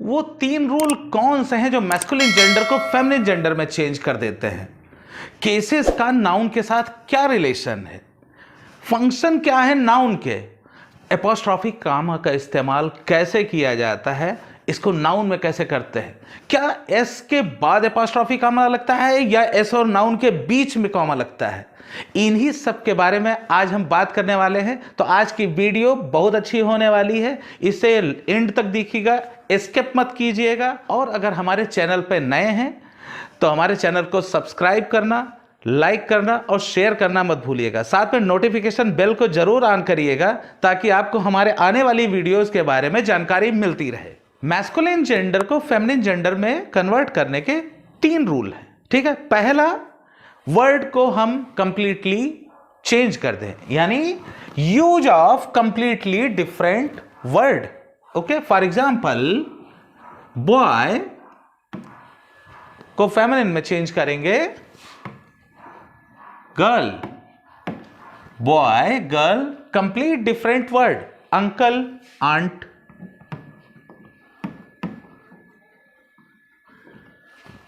वो 3 रूल कौन से हैं जो मैस्कुलिन जेंडर को फेमिनिन जेंडर में चेंज कर देते हैं? केसेस का नाउन के साथ क्या रिलेशन है? फंक्शन क्या है नाउन के? एपोस्ट्रॉफी कामा का इस्तेमाल कैसे किया जाता है, इसको नाउन में कैसे करते हैं? क्या एस के बाद एपोस्ट्रॉफी कामा लगता है या एस और नाउन के बीच में कॉमा लगता है? इन्हीं सब के बारे में आज हम बात करने वाले हैं। तो आज की वीडियो बहुत अच्छी होने वाली है, इसे एंड तक देखिएगा, स्किप मत कीजिएगा। और अगर हमारे चैनल पर नए हैं तो हमारे चैनल को सब्सक्राइब करना, लाइक करना और शेयर करना मत भूलिएगा। साथ में नोटिफिकेशन बेल को जरूर ऑन करिएगा ताकि आपको हमारे आने वाली वीडियोस के बारे में जानकारी मिलती रहे। मैस्कुलिन जेंडर को फेमिनिन जेंडर में कन्वर्ट करने के 3 रूल हैं, ठीक है। पहला, वर्ड को हम कंप्लीटली चेंज कर दें, यानी use of completely different word. Okay, for example boy को फेमिनिन में चेंज करेंगे girl, boy girl, complete different word, uncle aunt.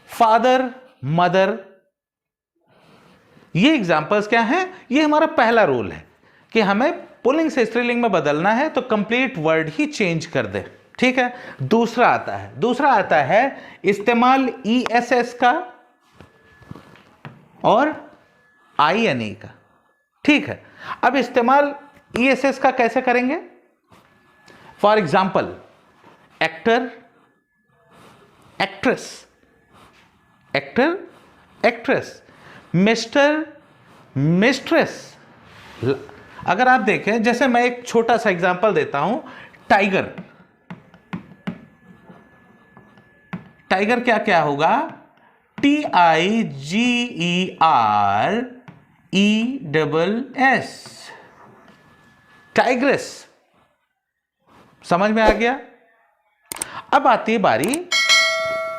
Father mother. ये एग्जांपल्स क्या हैं? ये हमारा पहला रूल है कि हमें पुल्लिंग से स्त्रीलिंग में बदलना है तो कंप्लीट वर्ड ही चेंज कर दे, ठीक है। दूसरा आता है इस्तेमाल ईएसएस का और आईएनई का, ठीक है। अब इस्तेमाल ईएसएस का कैसे करेंगे? For example actor actress, actor actress, mister mistress. अगर आप देखें, जैसे मैं एक छोटा सा एग्जांपल देता हूं, टाइगर। टाइगर क्या क्या होगा? TIGERES, tigress. समझ में आ गया? अब आती है बारी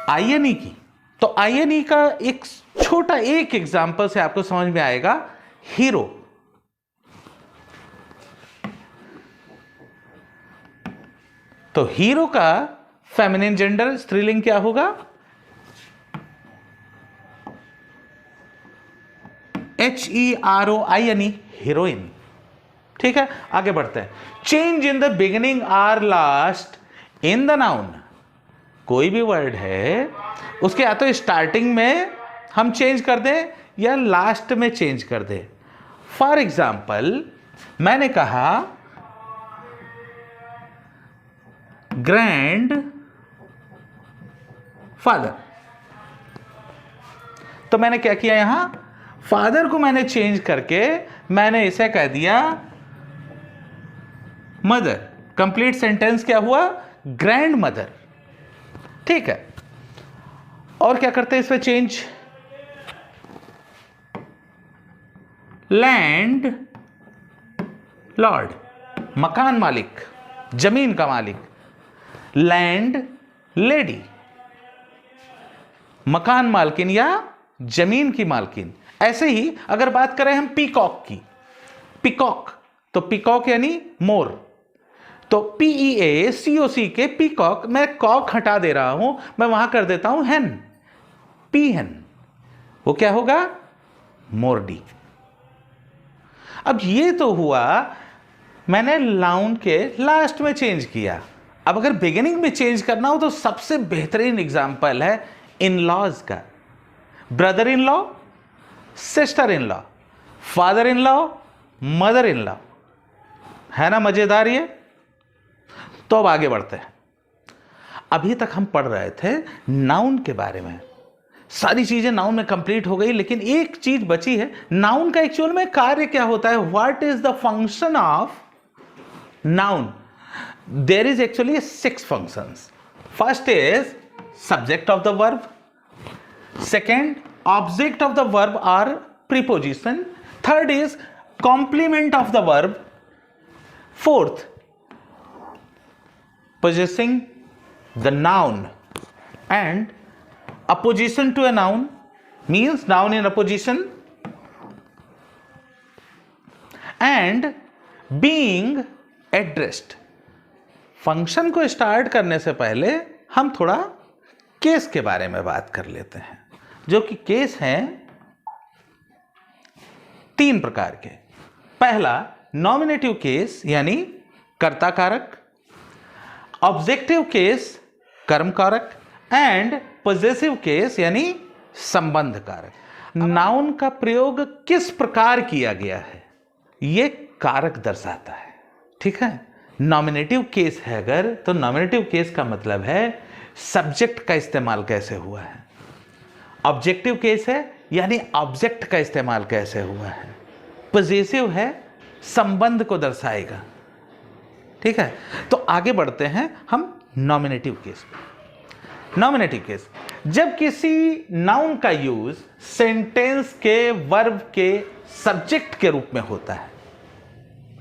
आईएनई की। तो आईएनई का एक छोटा एक एग्जांपल से आपको समझ में आएगा, हीरो। तो हीरो का फेमिनिन जेंडर स्त्रीलिंग क्या होगा? HEROINE, हीरोइन, ठीक है। आगे बढ़ते हैं। Change in the beginning or last in the noun. कोई भी वर्ड है उसके या तो स्टार्टिंग में हम चेंज कर दें या लास्ट में चेंज कर दें। फॉर एग्जाम्पल मैंने कहा ग्रैंड फादर, तो मैंने क्या किया? यहां फादर को मैंने चेंज करके मैंने इसे कह दिया मदर। कंप्लीट सेंटेंस क्या हुआ? ग्रैंड मदर, ठीक है। और क्या करते हैं इसमें चेंज? लैंड लॉर्ड, मकान मालिक, जमीन का मालिक। लैंड लेडी, मकान मालकिन या जमीन की मालकिन। ऐसे ही अगर बात करें हम पीकॉक की, पीकॉक, तो पीकॉक यानी मोर। तो PEACOC के पीकॉक, मैं कॉक हटा दे रहा हूं, मैं वहां कर देता हूं हेन, पी हेन। वो क्या होगा? मोरडी। अब ये तो हुआ, मैंने नाउन के लास्ट में चेंज किया। अब अगर बिगिनिंग में चेंज करना हो तो सबसे बेहतरीन एग्जांपल है इन लॉज का। Brother in law, sister in law, father in law, mother in law. है ना मजेदार ये? तो अब आगे बढ़ते हैं। अभी तक हम पढ़ रहे थे नाउन के बारे में, सारी चीजें नाउन में कंप्लीट हो गई, लेकिन एक चीज बची है। नाउन का एक्चुअल में कार्य क्या होता है? What is the function of noun? There is actually 6 functions. First is subject of the verb, second object of the verb or preposition, third is complement of the verb, fourth possessing the noun, and opposition to a noun means noun in opposition, and being addressed। Function को start करने से पहले हम थोड़ा case के बारे में बात कर लेते हैं, जो कि केस हैं 3 प्रकार के। पहला नॉमिनेटिव केस यानी कर्ता कारक, ऑब्जेक्टिव केस कर्म कारक, एंड पॉजेसिव केस यानी संबंध कारक। नाउन का प्रयोग किस प्रकार किया गया है यह कारक दर्शाता है। ठीक है, नॉमिनेटिव केस है अगर, तो नॉमिनेटिव केस का मतलब है सब्जेक्ट का इस्तेमाल कैसे हुआ है। ऑब्जेक्टिव केस है यानी ऑब्जेक्ट का इस्तेमाल कैसे हुआ है। पॉजेसिव है, संबंध को दर्शाएगा। ठीक है, तो आगे बढ़ते हैं हम नॉमिनेटिव केस पे। नॉमिनेटिव केस, जब किसी नाउन का यूज सेंटेंस के वर्ब के सब्जेक्ट के रूप में होता है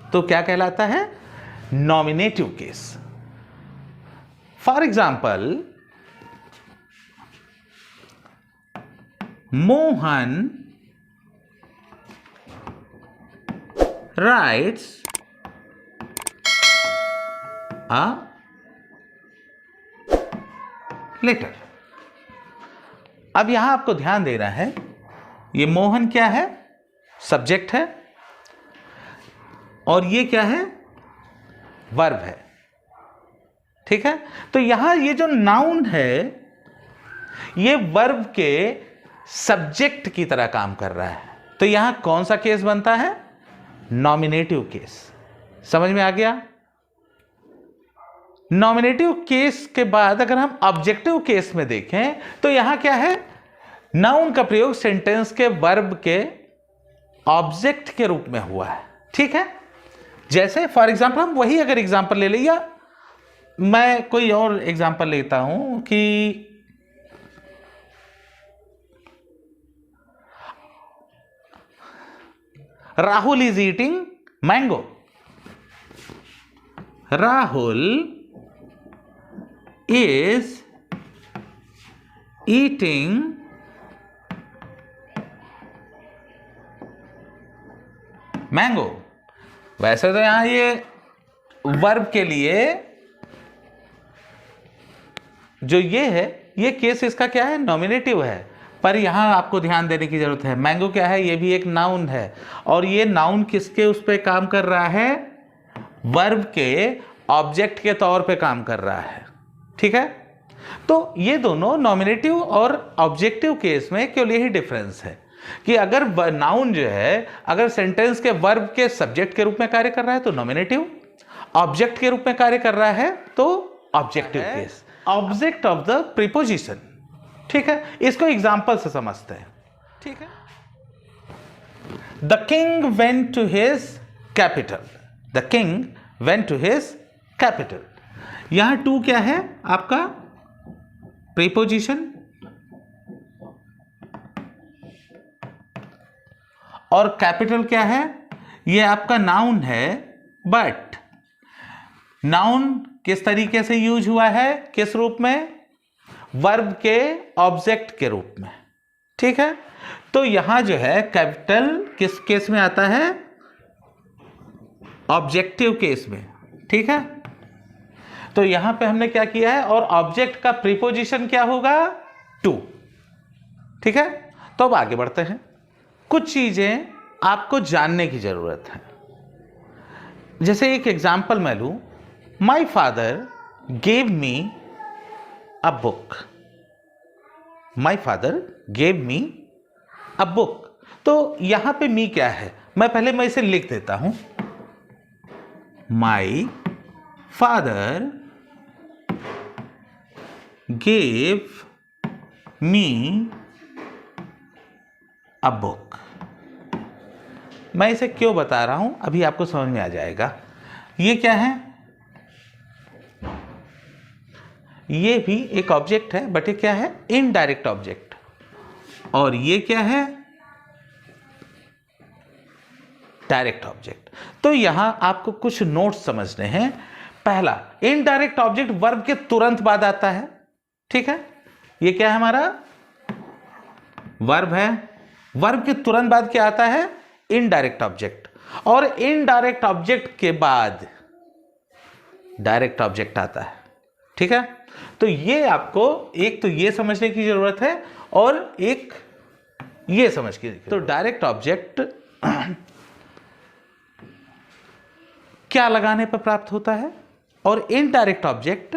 तो क्या कहलाता है? Nominative case. For example, Mohan writes a letter। अब यहां आपको ध्यान देना है, ये मोहन क्या है? सब्जेक्ट है, और ये क्या है? वर्ब है। ठीक है, तो यहां ये जो नाउन है ये वर्ब के सब्जेक्ट की तरह काम कर रहा है, तो यहां कौन सा केस बनता है? Nominative case. समझ में आ गया? नॉमिनेटिव केस के बाद अगर हम ऑब्जेक्टिव केस में देखें तो यहां क्या है? नाउन का प्रयोग सेंटेंस के वर्ब के ऑब्जेक्ट के रूप में हुआ है। ठीक है, जैसे फॉर एग्जांपल हम वही अगर एग्जांपल ले लें, या मैं कोई और एग्जांपल लेता हूं कि Rahul is eating mango. Rahul is eating mango. वैसे तो यहां ये वर्ब के लिए जो ये है, ये केस इसका क्या है? नॉमिनेटिव है। पर यहां आपको ध्यान देने की जरूरत है, मैंगो क्या है? ये भी एक नाउन है, और ये नाउन किसके उस पे काम कर रहा है? वर्ब के ऑब्जेक्ट के तौर पे काम कर रहा है। ठीक है, तो ये दोनों नॉमिनेटिव और ऑब्जेक्टिव केस में केवल यही डिफरेंस है कि अगर नाउन जो है अगर सेंटेंस के वर्ब के सब्जेक्ट के रूप में कार्य कर रहा है तो नॉमिनेटिव, ऑब्जेक्ट के रूप में कार्य कर रहा है तो objective case. Object of the preposition. ठीक है, इसको एग्जांपल से समझते हैं। ठीक है, the king went to his capital. The king went to his capital. यहां टू क्या है? आपका प्रीपोजिशन, और कैपिटल क्या है? ये आपका नाउन है। बट नाउन किस तरीके से यूज हुआ है? किस रूप में? वर्ब के ऑब्जेक्ट के रूप में। ठीक है, तो यहां जो है कैपिटल किस केस में आता है? ऑब्जेक्टिव केस में। ठीक है, तो यहां पे हमने क्या किया है? और ऑब्जेक्ट का प्रीपोजिशन क्या होगा? टू। ठीक है, तो अब आगे बढ़ते हैं। कुछ चीजें आपको जानने की जरूरत है। जैसे एक एग्जाम्पल मैं लूं, my father gave me a book. My father gave me a book. तो यहां पे मी क्या है? मैं इसे लिख देता हूं। My father gave me a book. मैं इसे क्यों बता रहा हूं अभी आपको समझ में आ जाएगा। ये क्या है? ये भी एक ऑब्जेक्ट है, बट ये क्या है? Indirect object. और ये क्या है? Direct object. तो यहां आपको कुछ नोट्स समझने हैं। पहला, इनडायरेक्ट ऑब्जेक्ट वर्ब के तुरंत बाद आता है। ठीक है, ये क्या है? हमारा वर्ब है। वर्ब के तुरंत बाद क्या आता है? Indirect object. और इनडायरेक्ट ऑब्जेक्ट के बाद डायरेक्ट ऑब्जेक्ट आता है। ठीक है, तो ये आपको एक तो ये समझने की जरूरत है और एक ये समझ के। तो डायरेक्ट ऑब्जेक्ट क्या लगाने पर प्राप्त होता है और इनडायरेक्ट ऑब्जेक्ट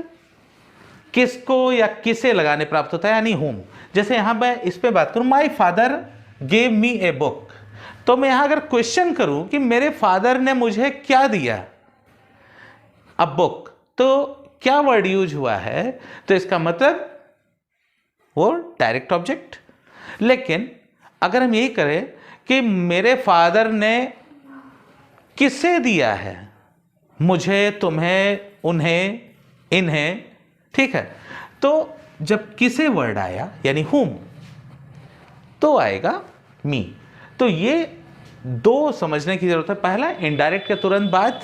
किसको या किसे लगाने प्राप्त होता है, यानी होम। जैसे यहां मैं इस पे बात करूं, my father gave me a book, तो मैं यहां अगर क्वेश्चन करूं कि मेरे फादर ने मुझे क्या दिया, अ बुक, तो क्या वर्ड यूज हुआ है, तो इसका मतलब वो डायरेक्ट ऑब्जेक्ट। लेकिन अगर हम यही करें कि मेरे फादर ने किसे दिया है, मुझे, तुम्हें, उन्हें, इन्हें, ठीक है, तो जब किसे वर्ड आया यानी हुम, तो आएगा मी। तो ये दो समझने की जरूरत है। पहला इनडायरेक्ट के तुरंत बाद,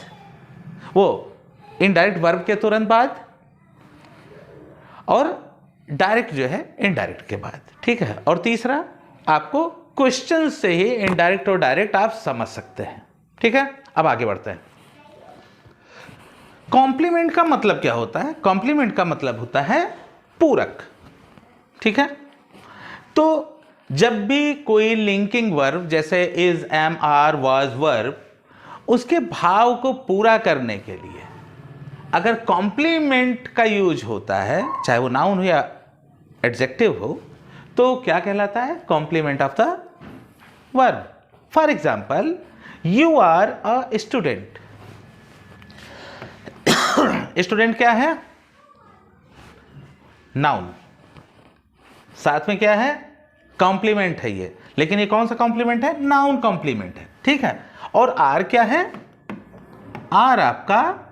वो इनडायरेक्ट वर्ब के तुरंत बाद, और डायरेक्ट जो है इनडायरेक्ट के बाद, ठीक है। और तीसरा आपको क्वेश्चन से ही इनडायरेक्ट और डायरेक्ट आप समझ सकते हैं, ठीक है। अब आगे बढ़ते हैं। कॉम्प्लीमेंट का मतलब क्या होता है? कॉम्प्लीमेंट का मतलब होता है पूरक, ठीक है। तो जब भी कोई लिंकिंग वर्ब जैसे is, am, are, was verb, उसके भाव को पूरा करने के लिए अगर कॉम्प्लीमेंट का यूज होता है, चाहे वो नाउन हो या एडजेक्टिव हो, तो क्या कहलाता है? Complement of the verb. For example, you are a student. Student क्या है? नाउन, साथ में क्या है? कॉम्प्लीमेंट है ये, लेकिन ये कौन सा कॉम्प्लीमेंट है? नाउन कॉम्प्लीमेंट है, ठीक है। और आर क्या है? आर आपका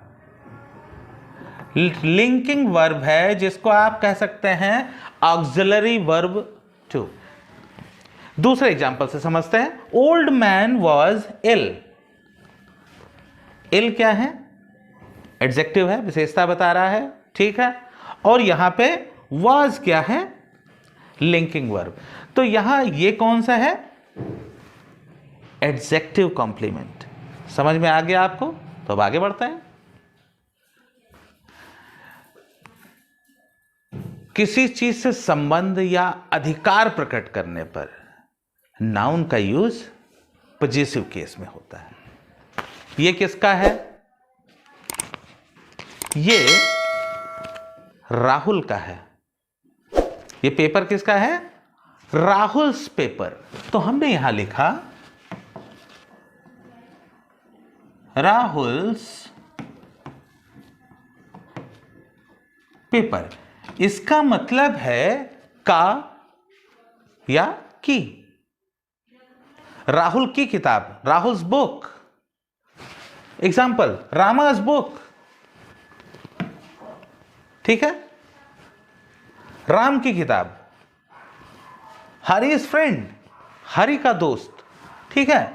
लिंकिंग वर्ब है, जिसको आप कह सकते हैं ऑक्सिलरी वर्ब टू। दूसरे एग्जांपल से समझते हैं। Old man was ill. Ill क्या है? एडजेक्टिव है, विशेषता बता रहा है, ठीक है। और यहां पे वॉज क्या है? Linking verb. तो यहां ये कौन सा है? Adjective complement. समझ में आ गया आपको? तो अब आगे बढ़ते हैं। किसी चीज से संबंध या अधिकार प्रकट करने पर नाउन का यूज पॉजिटिव केस में होता है। ये किसका है? ये राहुल का है। ये पेपर किसका है? Rahul's paper. तो हमने यहां लिखा राहुल्स पेपर। इसका मतलब है का या की। राहुल की किताब, राहुल्स बुक। एग्जाम्पल, रामा's बुक, ठीक है। राम की किताब, हरी's फ्रेंड, हरि का दोस्त, ठीक है।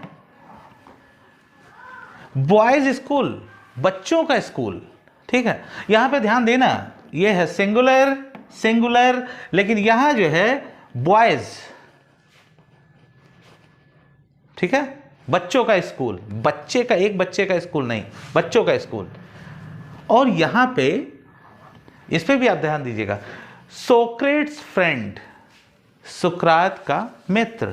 बॉयज स्कूल, बच्चों का स्कूल, ठीक है। यहां पे ध्यान देना, यह है सिंगुलर, सिंगुलर, लेकिन यहां जो है बॉयज, ठीक है। बच्चों का स्कूल, बच्चे का, एक बच्चे का स्कूल नहीं, बच्चों का स्कूल। और यहां पे इस पे भी आप ध्यान दीजिएगा, सोक्रेट्स फ्रेंड, सुकरात का मित्र।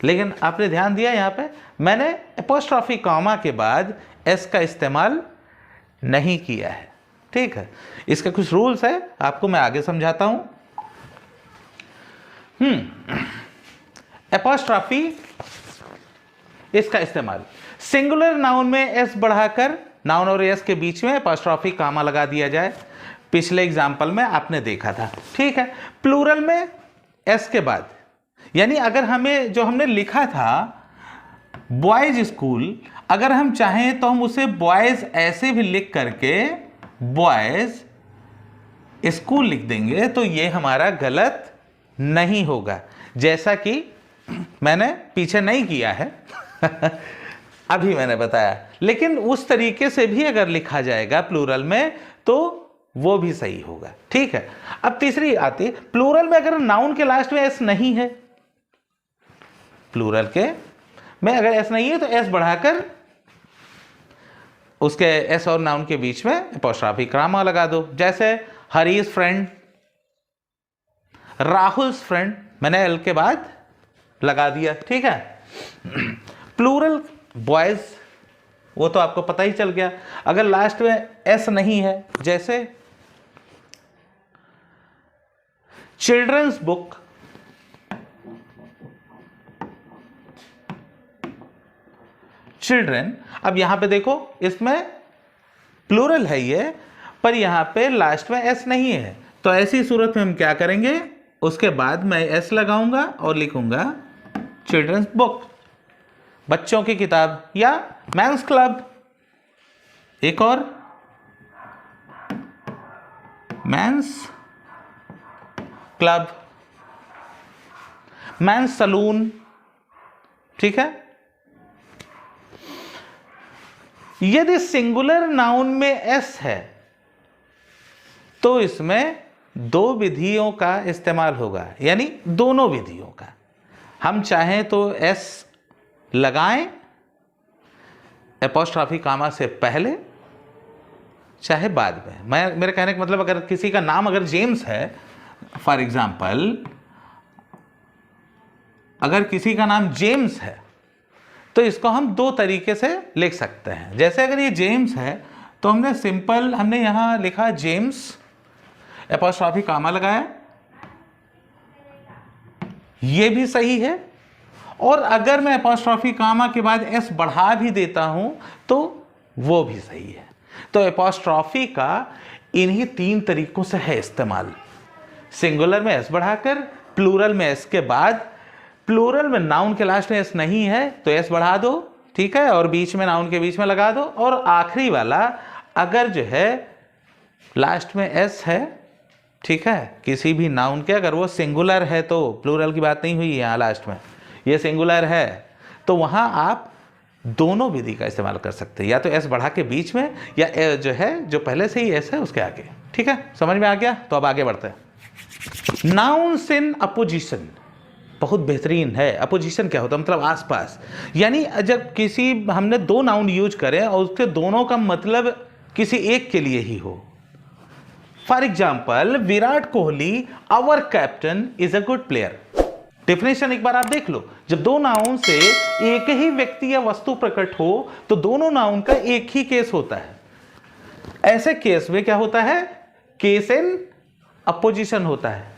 लेकिन आपने ध्यान दिया यहां पे मैंने एपोस्ट्रॉफी कॉमा के बाद एस का इस्तेमाल नहीं किया है, ठीक है। इसके कुछ रूल्स है, आपको मैं आगे समझाता हूं। एपोस्ट्रॉफी, इसका इस्तेमाल सिंगुलर नाउन में एस बढ़ाकर नाउन और एस के बीच में एपोस्ट्रॉफी कॉमा लगा दिया जाए। पिछले एग्जाम्पल में आपने देखा था, ठीक है। प्लूरल में एस के बाद, यानी अगर हमें जो हमने लिखा था बॉयज स्कूल, अगर हम चाहें तो हम उसे बॉयज ऐसे भी लिख करके बॉयज स्कूल लिख देंगे, तो ये हमारा गलत नहीं होगा। जैसा कि मैंने पीछे नहीं किया है अभी मैंने बताया, लेकिन उस तरीके से भी अगर लिखा जाएगा प्लूरल में तो वो भी सही होगा, ठीक है। अब तीसरी आती है, प्लूरल में अगर नाउन के लास्ट में एस नहीं है, प्लूरल के में अगर एस नहीं है तो एस बढ़ाकर उसके एस और नाउन के बीच में एपोस्ट्रॉफी कॉमा लगा दो। जैसे हरीश फ्रेंड, राहुल्स फ्रेंड, मैंने एल के बाद लगा दिया, ठीक है। प्लूरल बॉयज, वो तो आपको पता ही चल गया। अगर लास्ट में एस नहीं है, जैसे चिल्ड्रंस बुक, चिल्ड्रन, अब यहां पे देखो इसमें प्लूरल है ये, पर यहां पे लास्ट में एस नहीं है, तो ऐसी सूरत में हम क्या करेंगे, उसके बाद मैं एस लगाऊंगा और लिखूंगा चिल्ड्रंस बुक, बच्चों की किताब, या मैंस क्लब, एक और मैंस क्लब, मैंस सलून, ठीक है। यदि सिंगुलर नाउन में एस है तो इसमें दो विधियों का इस्तेमाल होगा, यानी दोनों विधियों का। हम चाहें तो एस लगाएं एपोस्ट्रॉफी कामा से पहले, चाहे बाद में। मेरे कहने का मतलब, अगर किसी का नाम अगर जेम्स है, फॉर एग्जाम्पल अगर किसी का नाम जेम्स है तो इसको हम दो तरीके से लिख सकते हैं। जैसे अगर ये जेम्स है तो हमने सिंपल, हमने यहां लिखा जेम्स, एपोस्ट्रॉफी कामा लगाया, ये भी सही है। और अगर मैं एपोस्ट्रॉफी कामा के बाद एस बढ़ा भी देता हूं तो वो भी सही है। तो एपोस्ट्रॉफी का इन्हीं तीन तरीकों से है इस्तेमाल, सिंगुलर में एस बढ़ाकर, प्लूरल में एस के बाद, प्लूरल में नाउन के लास्ट में एस नहीं है तो एस बढ़ा दो, ठीक है, और बीच में नाउन के बीच में लगा दो, और आखिरी वाला अगर जो है लास्ट में एस है, ठीक है, किसी भी नाउन के, अगर वो सिंगुलर है तो प्लूरल की बात नहीं हुई यहाँ लास्ट में, ये सिंगुलर है तो वहां आप दोनों विधि का इस्तेमाल कर सकते हैं, या तो एस बढ़ा के बीच में, या जो है जो पहले से ही एस है उसके आगे, ठीक है। समझ में आ गया? तो अब आगे बढ़ते हैं। नाउन्स इन अपोजिशन बहुत बेहतरीन है। अपोजिशन क्या होता है? मतलब आसपास, यानी जब किसी हमने दो नाउन यूज करें और उसके दोनों का मतलब किसी एक के लिए ही हो। For example, Virat Kohli our captain is a good player. Definition एक बार आप देख लो, जब दो नाउन से एक ही व्यक्ति या वस्तु प्रकट हो तो दोनों नाउन का एक ही केस होता है। ऐसे केस में क्या होता है? केस इन अपोजिशन होता है।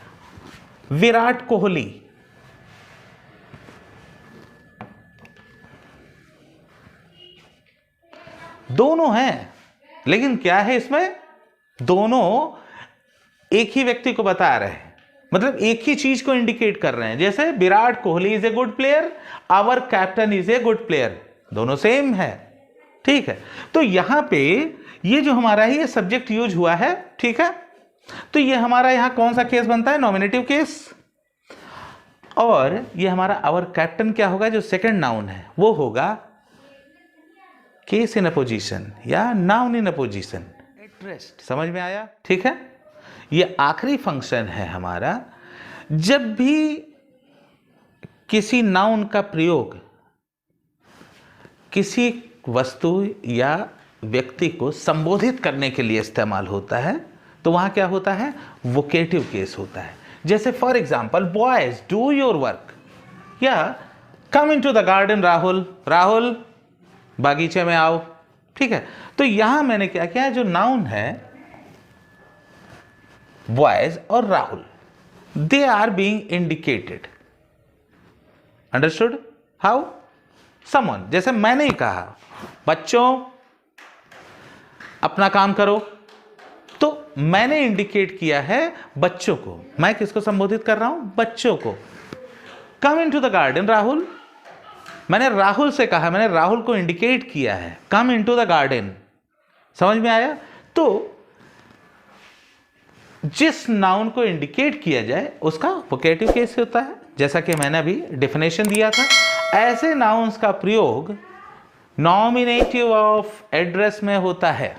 विराट कोहली, दोनों हैं, लेकिन क्या है इसमें, दोनों एक ही व्यक्ति को बता रहे हैं, मतलब एक ही चीज को इंडिकेट कर रहे हैं। जैसे Virat Kohli is a good player, our captain is a good player, दोनों सेम है, ठीक है। तो यहां पे ये जो हमारा है ये सब्जेक्ट यूज हुआ है, ठीक है। तो ये हमारा यहां कौन सा केस बनता है? Nominative case. और ये हमारा आवर कैप्टन क्या होगा? जो सेकंड नाउन है वो होगा केस इन अपोजिशन या नाउन इन अपोजिशन। एड्रेस्ड, समझ में आया? ठीक है। ये आखिरी फंक्शन है हमारा, जब भी किसी नाउन का प्रयोग किसी वस्तु या व्यक्ति को संबोधित करने के लिए इस्तेमाल होता है तो वहां क्या होता है? वोकेटिव केस होता है। जैसे for example, boys do your work, या come into the garden Rahul, Rahul बागीचे में आओ, ठीक है। तो यहां मैंने क्या किया, जो नाउन है बॉयज और Rahul, they are being indicated. Understood? How? Someone, जैसे मैंने ही कहा बच्चों अपना काम करो, तो मैंने इंडिकेट किया है बच्चों को। मैं किसको संबोधित कर रहा हूं? बच्चों को। कम into the garden Rahul, मैंने राहुल से कहा, मैंने राहुल को इंडिकेट किया है, कम इन टू द गार्डन। समझ में आया? तो जिस नाउन को इंडिकेट किया जाए उसका वोकेटिव केस होता है, जैसा कि मैंने अभी डेफिनेशन दिया था। ऐसे नाउन्स का प्रयोग नॉमिनेटिव ऑफ एड्रेस में होता है।